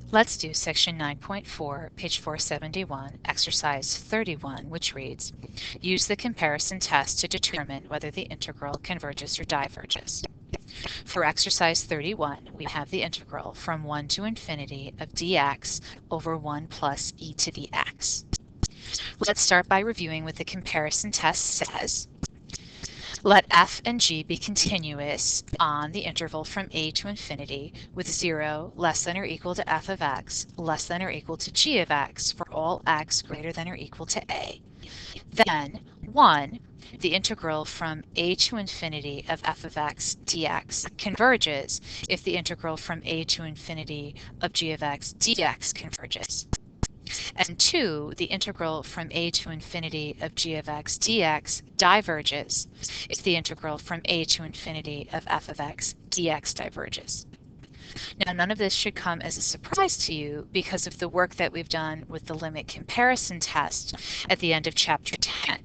Let's do section 9.4, page 471, exercise 31, which reads, use the comparison test to determine whether the integral converges or diverges. For exercise 31, we have the integral from 1 to infinity of dx over 1 plus e to the x. Let's start by reviewing what the comparison test says. Let f and g be continuous on the interval from a to infinity with 0 less than or equal to f of x less than or equal to g of x for all x greater than or equal to a. Then 1. The integral from a to infinity of f of x dx converges if the integral from a to infinity of g of x dx converges. And 2, the integral from a to infinity of g of x dx diverges if the integral from a to infinity of f of x dx diverges. Now, none of this should come as a surprise to you because of the work that we've done with the limit comparison test at the end of chapter 10.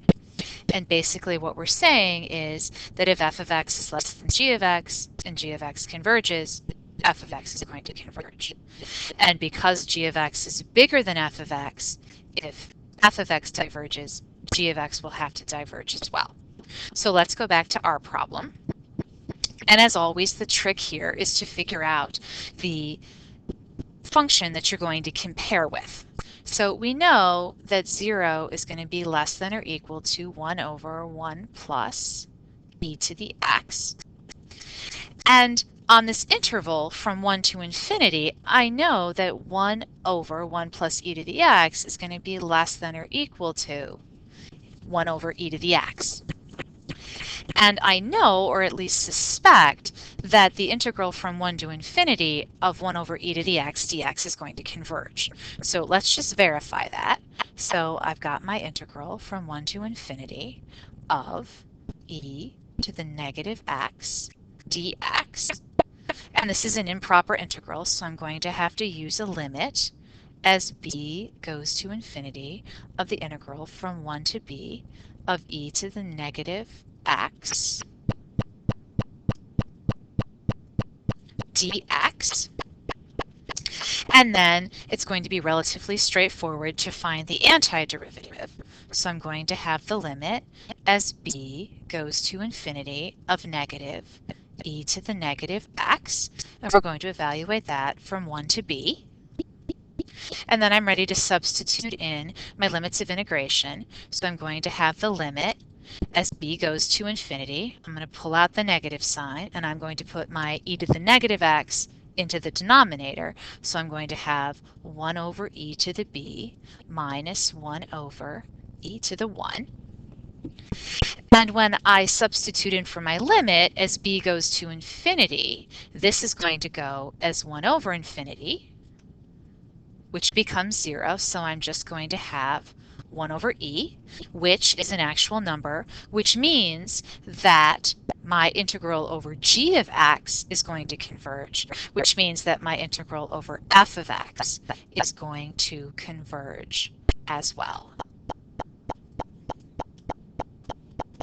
And basically what we're saying is that if f of x is less than g of x and g of x converges, f of x is going to converge. And because g of x is bigger than f of x, if f of x diverges, g of x will have to diverge as well. So let's go back to our problem. And as always, the trick here is to figure out the function that you're going to compare with. So we know that 0 is going to be less than or equal to 1 over 1 plus e to the x. And on this interval from 1 to infinity, I know that 1 over 1 plus e to the x is going to be less than or equal to 1 over e to the x. And I know, or at least suspect, that the integral from 1 to infinity of 1 over e to the x dx is going to converge. So let's just verify that. So I've got my integral from 1 to infinity of e to the negative x dx. And this is an improper integral, so I'm going to have to use a limit as b goes to infinity of the integral from 1 to b of e to the negative x dx. And then it's going to be relatively straightforward to find the antiderivative. So I'm going to have the limit as b goes to infinity of negative e to the negative x, and we're going to evaluate that from 1 to b. And then I'm ready to substitute in my limits of integration. So I'm going to have the limit as b goes to infinity. I'm going to pull out the negative sign, and I'm going to put my e to the negative x into the denominator. So I'm going to have 1 over e to the b minus 1 over e to the 1. And when I substitute in for my limit as b goes to infinity, this is going to go as 1 over infinity, which becomes 0. So I'm just going to have 1 over e, which is an actual number, which means that my integral over g of x is going to converge, which means that my integral over f of x is going to converge as well.